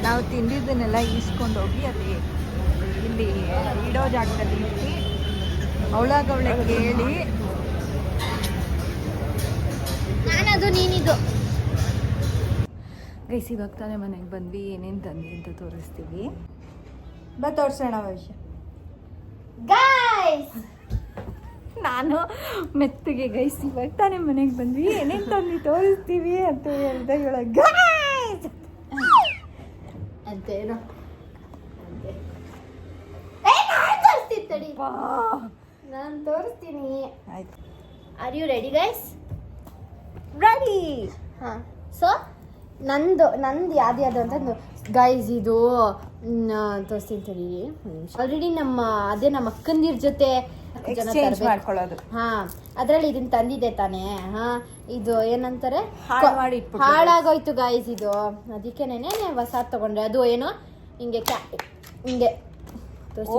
ನಾವು ತಿಂದಿದ್ದನ್ನೆಲ್ಲ ಈಸ್ಕೊಂಡು ಹೋಗಿ ಅಲ್ಲಿ ಇಲ್ಲಿ ಇಡೋ ಜಾಗದಲ್ಲಿ ಇಟ್ಟು ಅವಳಾಗವಳೆ ಕೇಳಿ ನಾನದು ನೀನಿದು. ಗೈಸ್ ಇವಾಗ ತಾನೇ ಮನೆಗೆ ಬಂದ್ವಿ, ಏನೇನು ತಂದಿ ಅಂತ ತೋರಿಸ್ತೀವಿ. ತೋರಿಸೋಣ ಭವಿಷ್ಯ. ಗೈಸ್ ನಾನು ಮೆತ್ತಗೆ ಗೈಸ್ ಇವಾಗ ತಾನೇ ಮನೆಗೆ ಬಂದ್ವಿ, ಏನೇನು ತಂದು ತೋರಿಸ್ತೀವಿ ಅಂತ ಹೇಳ್ದೆ. ಗೈಸ್ ಅಂತೇನೋ ನಾನು ತೋರಿಸ್ತೀನಿ. ಆಯ್ತು, are you ready guys? Ready. ಹಾಂ, ಸೊ ನಂದು ಯಾವ್ದು ಅಂತ ಗೈಸ್ ಇದು ತೋರಿಸ್ತೀನಿ ತಡಿ. ಆಲ್ರೆಡಿ ನಮ್ಮ ಅಕ್ಕಂದಿರ ಜೊತೆ ಎಕ್ಸ್ಚೇಂಜ್ ಮಾಡ್ಕೊಳ್ಳೋದು. ಹಾಂ, ಅದರಲ್ಲಿ ಇದನ್ನ ತಂದಿದ್ದೆ ತಾನೇ. ಹಾಂ, ಇದು ಏನಂತಾರೆ, ಹಾಳಾಗೋಯ್ತು ಗೈಸ್ ಇದು. ಅದಕ್ಕೇನೆ ಹೊಸ ತಗೊಂಡ್ರೆ. ಅದು ಏನೋ ಹಿಂಗೆ ಹಿಂಗೆ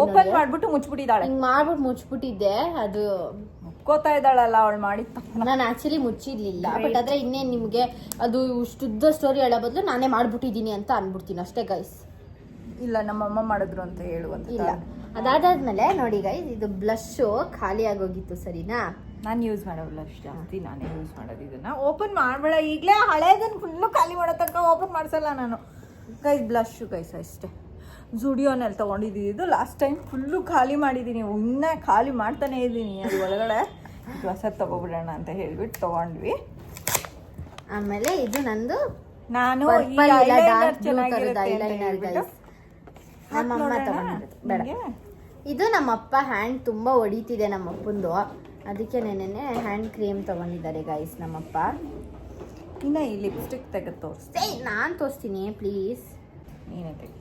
ಓಪನ್ ಮಾಡ್ಬಿಟ್ಟು ಮುಚ್ಚಿಬಿಟ್ಟಿದ್ದಾಳೆ. ಹಿಂಗೆ ಮಾಡ್ಬಿಟ್ಟು ಮುಚ್ಚಿಬಿಟ್ಟಿದ್ದೆ. ಅದು ಮುಕ್ಕೋತಾ ಇದ್ದಾಳಲ್ಲ ಅವಳು ಮಾಡಿ. ನಾನು ಆಕ್ಚುಲಿ ಮುಚ್ಚಿರ್ಲಿಲ್ಲ, ಬಟ್ ಆದ್ರೆ ಇನ್ನೇನು ನಿಮಗೆ ಅದು ಇಷ್ಟುದ್ದ ಸ್ಟೋರಿ ಹೇಳೋ ಬದಲು ನಾನೇ ಮಾಡ್ಬಿಟ್ಟಿದ್ದೀನಿ ಅಂತ ಅನ್ಬಿಡ್ತೀನಿ ಅಷ್ಟೇ ಗೈಸ್. ಇಲ್ಲ, ನಮ್ಮಮ್ಮ ಮಾಡಿದ್ರು ಅಂತ ಹೇಳುವಂತ. ಇಲ್ಲ, ಅದಾದ್ಮೇಲೆ ನೋಡಿ ಗೈಸ್, ಇದು ಬ್ಲಷು ಖಾಲಿ ಆಗೋಗಿತ್ತು, ಸರಿನಾ? ನಾನು ಯೂಸ್ ಮಾಡೋ ಬ್ಲಷ್ ಜಾಸ್ತಿ ನಾನೇ ಯೂಸ್ ಮಾಡೋದು. ಇದನ್ನ ಓಪನ್ ಮಾಡಬೇಡ, ಈಗಲೇ ಹಳೇದನ್ನು ಫುಲ್ಲು ಖಾಲಿ ಮಾಡೋ ತನಕ ಓಪನ್ ಮಾಡಿಸಲ್ಲ ನಾನು ಗೈಸ್. ಬ್ಲಷು ಗೈಸ್ ಅಷ್ಟೇ, ಜುಡಿಯೋನಲ್ಲಿ ತೊಗೊಂಡಿದ್ದು. ಲಾಸ್ಟ್ ಟೈಮ್ ಫುಲ್ಲು ಖಾಲಿ ಮಾಡಿದ್ದೀನಿ, ಇನ್ನೂ ಖಾಲಿ ಮಾಡ್ತಾನೆ ಇದ್ದೀನಿ. ಅದು ಒಳಗಡೆ ಹೊಸ ತೊಗೊಬಿಡೋಣ ಅಂತ ಹೇಳ್ಬಿಟ್ಟು ತೊಗೊಂಡ್ವಿ. ಆಮೇಲೆ ಇದು ನಂದು ನಾನು ನಮ್ಮಮ್ಮ ತಗೊಂಡಿದ್ದು. ಬೇಡ, ಇದು ನಮ್ಮಪ್ಪ ಹ್ಯಾಂಡ್ ತುಂಬ ಹೊಡಿತಿದೆ ನಮ್ಮಪ್ಪಂದು, ಅದಕ್ಕೆ ನೆನ್ನೆ ಹ್ಯಾಂಡ್ ಕ್ರೀಮ್ ತೊಗೊಂಡಿದ್ದಾರೆ ಗೈಸ್ ನಮ್ಮಪ್ಪ. ಇನ್ನು ಈ ಲಿಪ್ಸ್ಟಿಕ್ ತೆಗೆದು ತೋರಿಸ್ತೀನಿ. ನಾನು ತೋರಿಸ್ತೀನಿ ಪ್ಲೀಸ್. ನೀನೇ ತೆಗಿ.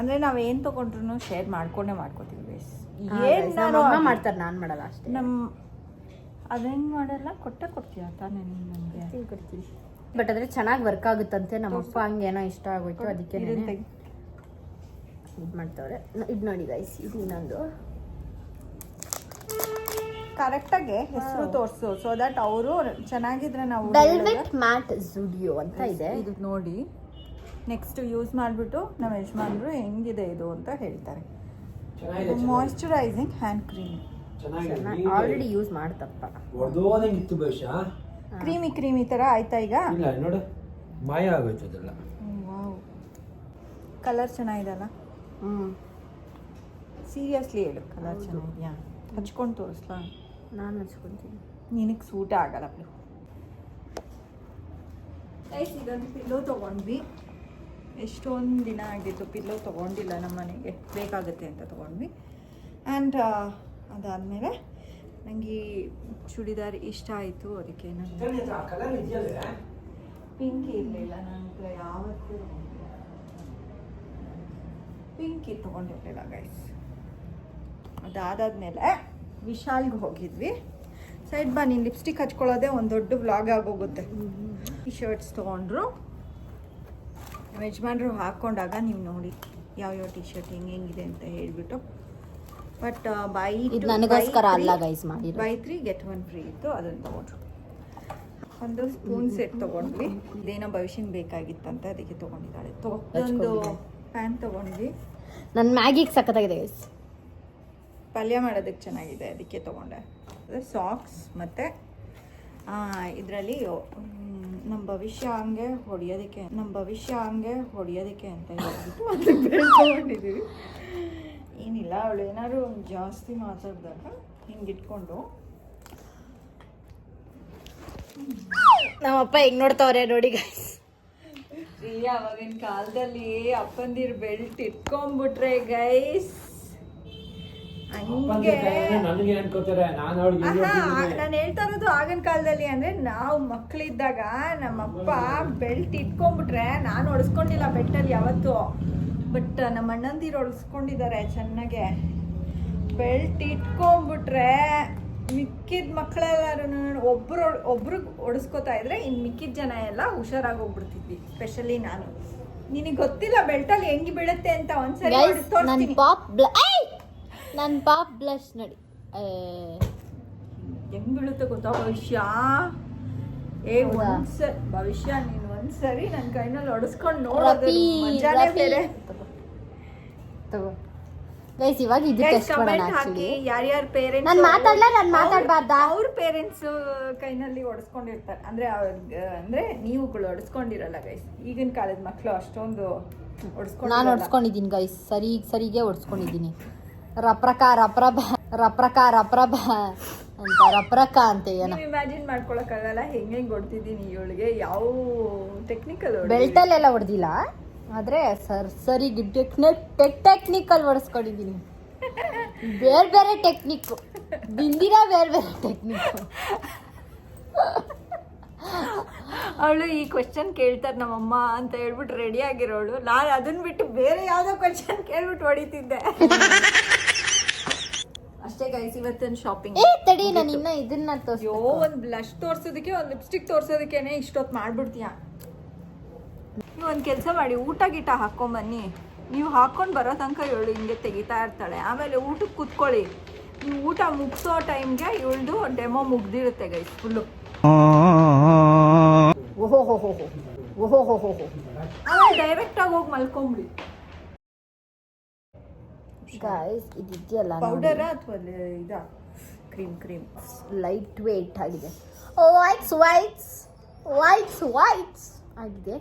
ಅಂದರೆ ನಾವೇನು ತೊಗೊಂಡ್ರು ಶೇರ್ ಮಾಡ್ಕೋತೀವಿ ಗೈಸ್. ನಮ್ಮಮ್ಮ ಮಾಡ್ತಾರೆ, ನಾನು ಮಾಡಲ್ಲ ಅಷ್ಟೇ. ಅದೇನು ಮಾಡಲ್ಲ, ಕೊಡ್ತೀಯ ತಾನೇ ನೀನು ನನಗೆ? ಕೊಡ್ತೀನಿ, ಬಟ್ ಆದರೆ ಚೆನ್ನಾಗಿ ವರ್ಕ್ ಆಗುತ್ತಂತೆ. ನಮ್ಮಪ್ಪ ಹಂಗೇನೋ ಇಷ್ಟ ಆಗೋಯ್ತು, ಅದಕ್ಕೆ ಇದು ಮಾಡ್ತವ್ರೆ. ಇದು ನೋಡಿ ಗೈಸ್, ಇದು ಇನ್ನೊಂದು ಕರೆಕ್ಟಾಗಿ ಹೆಸರು ತೋರಿಸು, ಸೊ ದಟ್ ಅವರು ಚೆನ್ನಾಗಿದ್ರೆ ನಾವು. ವೆಲ್ವೆಟ್ ಮ್ಯಾಟ್ ಜುಡಿಯೋ ಅಂತ ಇದೆ, ಇದು ನೋಡಿ. ನೆಕ್ಸ್ಟ್ ಯೂಸ್ ಮಾಡಿಬಿಟ್ಟು ನಮ್ಮ ಯಜಮಾನ್ರು ಹೆಂಗಿದೆ ಇದು ಅಂತ ಹೇಳ್ತಾರೆ. Moisturising hand cream already use ಮಾಡ್ತಪ್ಪ. ಕ್ರೀಮಿ ಥರ ಆಯ್ತಾ ಈಗ? ಇಲ್ಲ ನೋಡು, ಮಾಯ ಆಗೋಯ್ತು ಅದೆಲ್ಲ. ವಾವ್, ಕಲರ್ ಚೆನ್ನಾಗಿದೆಲ್ಲ. ಸೀರಿಯಸ್ಲಿ ಹೇಳು, ಕಲರ್ ಚೆನ್ನಾಗಿದೆಯಾ? ಹಚ್ಕೊಂಡು ತೋರಿಸ್ಲಾ? ನಾನು ಹಚ್ಕೊತೀನಿ, ನಿನಗೆ ಸೂಟ ಆಗಲ್ಲ. ಇದೊಂದು ಪಿಲ್ಲೋ ತೊಗೊಂಡ್ವಿ. ಎಷ್ಟೊಂದು ದಿನ ಆಗಿತ್ತು ಪಿಲ್ಲೋ ತೊಗೊಂಡಿಲ್ಲ, ನಮ್ಮ ಮನೆಗೆ ಬೇಕಾಗುತ್ತೆ ಅಂತ ತೊಗೊಂಡ್ವಿ. ಆ್ಯಂಡ್ ಅದಾದಮೇಲೆ ನನಗೆ ಚೂಡಿದಾರ್ ಇಷ್ಟ ಆಯಿತು, ಅದಕ್ಕೆ ನಾನು ಪಿಂಕ್ ಇರಲಿಲ್ಲ, ನನಗೆ ಯಾವತ್ತೂ ಪಿಂಕ್ ತೊಗೊಂಡಿರಲಿಲ್ಲ ಗೈಸ್. ಅದಾದಮೇಲೆ ವಿಶಾಲ್ಗೆ ಹೋಗಿದ್ವಿ. ಸೈಡ್ ಬಾ, ನೀನು ಲಿಪ್ಸ್ಟಿಕ್ ಹಚ್ಕೊಳ್ಳೋದೇ ಒಂದು ದೊಡ್ಡ ವ್ಲಾಗ್ ಆಗೋಗುತ್ತೆ. ಈ ಶರ್ಟ್ಸ್ ತೊಗೊಂಡ್ರು ನಮ್ಮ ಯಜಮಾನ್ರು ಹಾಕ್ಕೊಂಡಾಗ ನೀವು ನೋಡಿ ಯಾವ್ಯಾವ ಟಿ ಶರ್ಟ್ ಹೆಂಗಿದೆ ಅಂತ ಹೇಳ್ಬಿಟ್ಟು. ಬಟ್ ನನಗೋಸ್ಕರ ಅಲ್ಲ ಗೈಸ್, ಮಾಡಿ ಬೈ 3 get 1 ಫ್ರೀ ಇತ್ತು, ಅದನ್ನು ತೊಗೊಂಡ್ರು. ಒಂದು ಸ್ಪೂನ್ ಸೆಟ್ ತೊಗೊಂಡ್ವಿ, ಇದೇನೋ ಭವಿಷ್ಯಕ್ಕೆ ಬೇಕಾಗಿತ್ತಂತ ಅದಕ್ಕೆ ತೊಗೊಂಡಿದ್ದಾಳೆ. ಒಂದು ಪ್ಯಾನ್ ತೊಗೊಂಡ್ವಿ. ನನ್ನ ಮ್ಯಾಗಿಗೆ ಸಖತ್ತಾಗಿದೆ ಗೈಸ್, ಪಲ್ಯ ಮಾಡೋದಕ್ಕೆ ಚೆನ್ನಾಗಿದೆ ಅದಕ್ಕೆ ತೊಗೊಂಡೆ. ಬರ್ತದೆ, ಸಾಕ್ಸ್ ಮತ್ತು ಇದರಲ್ಲಿ ನಮ್ಮ ಭವಿಷ್ಯ ಹಂಗೆ ಹೊಡೆಯೋದಕ್ಕೆ ಅಂತ ಹೇಳ್ಬಿಟ್ಟು ಒಂದು ಬೆಲ್ಟ್ ತೊಗೊಂಡಿದ್ದೀವಿ. ಏನಿಲ್ಲ, ಅವಳು ಏನಾದ್ರು ಒಂದು ಜಾಸ್ತಿ ಮಾತಾಡಿದಾಗ ಹಿಂಗೆ ಇಟ್ಕೊಂಡು ನಮ್ಮಪ್ಪ ಹೆಂಗ್ ನೋಡ್ತಾವ್ರೆ ನೋಡಿ ಗೈಸ್. ಅವಾಗಿನ ಕಾಲದಲ್ಲಿ ಅಪ್ಪಂದಿರ್ ಬೆಲ್ಟ್ ಇಟ್ಕೊಂಡ್ಬಿಟ್ರೆ ಗೈಸ್ ಹಂಗೆ. ನನಗೆ ಅನ್ಕೋತಾರೆ, ನಾನು ನಾನು ಹೇಳ್ತಾ ಇರೋದು ಆಗಿನ ಕಾಲದಲ್ಲಿ, ಅಂದ್ರೆ ನಾವು ಮಕ್ಕಳಿದ್ದಾಗ ನಮ್ಮಪ್ಪ ಬೆಲ್ಟ್ ಇಟ್ಕೊಂಡ್ಬಿಟ್ರೆ, ನಾನು ಹೊಡೆಸ್ಕೊಂಡಿಲ್ಲ ಬೆಲ್ಟಲ್ಲಿ ಯಾವತ್ತು, ಬಟ್ ನಮ್ಮ ಅಣ್ಣಂದಿರು ಹೊಡೆಸ್ಕೊಂಡಿದ್ದಾರೆ ಚೆನ್ನಾಗೆ. ಬೆಲ್ಟ್ ಇಟ್ಕೊಂಡ್ಬಿಟ್ರೆ ಮಿಕ್ಕಿದ ಮಕ್ಕಳೆಲ್ಲರೂ ಒಬ್ರು ಹೊಡೆಸ್ಕೋತಾ ಇದ್ರೆ ಇನ್ನು ಮಿಕ್ಕಿದ ಜನ ಎಲ್ಲ ಹುಷಾರಾಗಿ ಹೋಗ್ಬಿಡ್ತಿದ್ವಿ. ಸ್ಪೆಷಲಿ ನಾನು. ನಿನಗೆ ಗೊತ್ತಿಲ್ಲ ಬೆಲ್ಟಲ್ಲಿ ಹೆಂಗೆ ಬೀಳುತ್ತೆ ಅಂತ. ಒಂದ್ಸರಿ ನನ್ನ ಪಾಪ್ ಬ್ಲಶ್ ನೋಡಿ ಹೆಂಗ್ ಬೀಳುತ್ತೆ ಗೊತ್ತಾ ಭವಿಷ್ಯ. ಭವಿಷ್ಯ ನೀನು ಒಂದ್ಸರಿ ನನ್ನ ಕೈನಲ್ಲಿ ಹೊಡೆಸ್ಕೊಂಡು ನೋಡೋದು ಮಜಾನೇ ಬೇರೆ. ಗೈಸ್ ಇವಾಗ ಇದು ಟೆಸ್ಟ್ ಮಾಡೋಣ. ಹಾಕಿ ಯಾರ್ಯಾರ ಪೇರೆಂಟ್ಸ್ ನಾನು ಮಾತಾಡಬಾರ್ದಾ? ಅವ್ರ ಪೇರೆಂಟ್ಸ್ ಕೈನಲ್ಲಿ ಹೊಡೆಸ್ಕೊಂಡಿರ್ತಾರೆ, ಅಂದ್ರೆ ನೀವುಗಳು ಹೊಡೆಸ್ಕೊಂಡಿರಲ್ಲ ಗೈಸ್. ಈಗಿನ ಕಾಲದ ಮಕ್ಕಳು ಅಷ್ಟೊಂದು ಹೊಡೆಸ್ಕೊಂಡು. ನಾನು ಹೊಡೆಸ್ಕೊಂಡಿದ್ದೀನಿ ಗೈಸ್, ಸರಿಗೆ ಹೊಡೆಸ್ಕೊಂಡಿದ್ದೀನಿ. ರಪ್ರಕ ಅಂತ ರಪ್ರಕ ಅಂತ ಏನೋ ಇಮ್ಯಾಜಿನ್ ಮಾಡ್ಕೊಳಕ್ಕಾಗಲ್ಲ ಹೆಂಗೆ ಹೊಡ್ತಿದ್ದೀನಿ ಇವಳಿಗೆ. ಯಾವ ಟೆಕ್ನಿಕಲ್ ಬೆಲ್ಟಲ್ಲೆಲ್ಲ ಹೊಡೆದಿಲ್ಲ, ಆದ್ರೆ ಸರಿಗೆ ಟೆಕ್ನಿಕಲ್ ಹೊಡೆಸ್ಕೊಂಡಿದ್ದೀನಿ. ಬೇರೆ ಟೆಕ್ನಿಕ್ಕು ಬಿಂದಿರ, ಬೇರೆ ಟೆಕ್ನಿಕ್ಕು. ಅವಳು ಈ ಕ್ವೆಶ್ಚನ್ ಕೇಳ್ತಾರೆ ನಮ್ಮಮ್ಮ ಅಂತ ಹೇಳ್ಬಿಟ್ಟು ರೆಡಿ ಆಗಿರೋಳು. ನಾನು ಅದನ್ನ ಬಿಟ್ಟು ಬೇರೆ ಯಾವುದೋ ಕ್ವೆಶ್ಚನ್ ಕೇಳ್ಬಿಟ್ಟು ಹೊಡಿತಿದ್ದೆ ಅಷ್ಟೇ ಗೈಸ್. ಇವತ್ತಿನ ಶಾಪಿಂಗ್ ತಡಿ, ನಾನು ಇನ್ನ ಇದನ್ನ ಒಂದು ಬ್ಲಶ್ ತೋರ್ಸೋದಕ್ಕೆ, ಒಂದು ಲಿಪ್ಸ್ಟಿಕ್ ತೋರ್ಸೋದಕ್ಕೇನೆ ಇಷ್ಟೊತ್ತು ಮಾಡ್ಬಿಡ್ತೀಯ. ನೀವು ಒಂದು ಕೆಲಸ ಮಾಡಿ, ಊಟ ಗೀಟ ಹಾಕೊಂಬನ್ನಿ. ನೀವು ಹಾಕೊಂಡು ಬರೋ ತನಕ ಇವಳು ಹಿಂಗೆ ತೆಗಿತಾ ಇರ್ತಾಳೆ. ಆಮೇಲೆ ಊಟಕ್ಕೆ ಕೂತ್ಕೊಳ್ಳಿ. ನೀವು ಊಟ ಮುಗಿಸೋ ಟೈಮ್ಗೆ ಇವಳ್ದು ಡೆಮೋ ಮುಗ್ದಿರುತ್ತೆ ಗೈಸ್ ಫುಲ್ಲು. ಆಮೇಲೆ ಡೈರೆಕ್ಟಾಗಿ ಹೋಗಿ ಮಲ್ಕೊಂಬಿಡಿ. ಗೈಸ್ ಇದೆಯಲ್ಲ ಪೌಡರಾ ಅಥವಾ ಇದಾ ಕ್ರೀಮ್ ಲೈಟ್ ವೇಟ್ ಆಗಿದೆ. ವೈಟ್ಸ್ ಆಗಿದೆ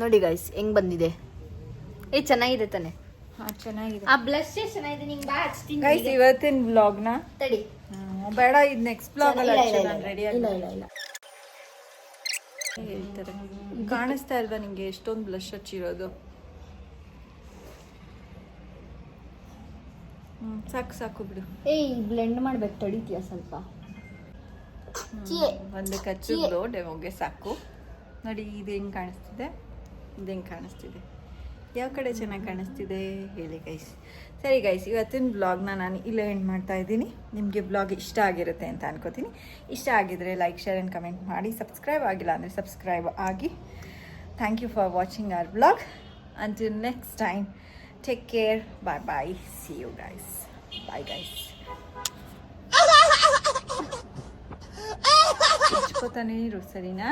ನೋಡಿ ಗೈಸ್, ಹೆಂಗ್ ಬಂದಿದೆ. ಚೆನ್ನಾಗಿದೆ ತಾನೆ? ಚೆನ್ನಾಗಿದೆ. ಆ ಬ್ಲಶ್ ಚೆನ್ನಾಗಿದೆ. ನಿಂಗೆ ಬಾ ಹಚ್ತೀನಿ ಗೈಸ್. ಇವತ್ತಿನ ವ್ಲಾಗ್ನ ತಡಿ, ಬೇಡ, ಇದು ನೆಕ್ಸ್ಟ್ ವ್ಲಾಗ್ ಅಲ್ಲಿ ರೆಡಿ ಆಗಿ ಇಲ್ಲ ಹೇಳ್ತಾರೆ. ಕಾಣಿಸ್ತಾ ಇಲ್ವಾ ನಿಂಗೆ ಎಷ್ಟೊಂದು ಬ್ಲಶ್ ಹಚ್ಚಿರೋದು? ಸಾಕು ಬಿಡು. ಬ್ಲೆಂಡ್ ಮಾಡ್ಬೇಕು, ತಡಿತೀಯ ಸ್ವಲ್ಪ. ಒಂದು ಕಚ್ಚಿದ್ದು ಡೆಮೋಗೆ ಸಾಕು. ನೋಡಿ ಇದು ಹೆಂಗೆ ಕಾಣಿಸ್ತಿದೆ, ಇದು ಹೆಂಗೆ ಕಾಣಿಸ್ತಿದೆ, ಯಾವ ಕಡೆ ಚೆನ್ನಾಗಿ ಕಾಣಿಸ್ತಿದೆ ಹೇಳಿ ಗೈಸ್. ಸರಿ ಗೈಸ್, ಇವತ್ತಿನ ಬ್ಲಾಗ್ನ ನಾನು ಇಲ್ಲೇ ಎಂಡ್ ಮಾಡ್ತಾ ಇದ್ದೀನಿ. ನಿಮಗೆ ಬ್ಲಾಗ್ ಇಷ್ಟ ಆಗಿರುತ್ತೆ ಅಂತ ಅನ್ಕೋತೀನಿ. ಇಷ್ಟ ಆಗಿದ್ರೆ ಲೈಕ್, ಶೇರ್ ಆ್ಯಂಡ್ ಕಮೆಂಟ್ ಮಾಡಿ. ಸಬ್ಸ್ಕ್ರೈಬ್ ಆಗಿಲ್ಲ ಅಂದರೆ ಸಬ್ಸ್ಕ್ರೈಬ್ ಆಗಿ. Thank you for watching our blog. Until next time, take care, bye. See you guys. Bye guys. ಇಚ್ಕೋತಾನೆ ಇರು, ಸರಿನಾ?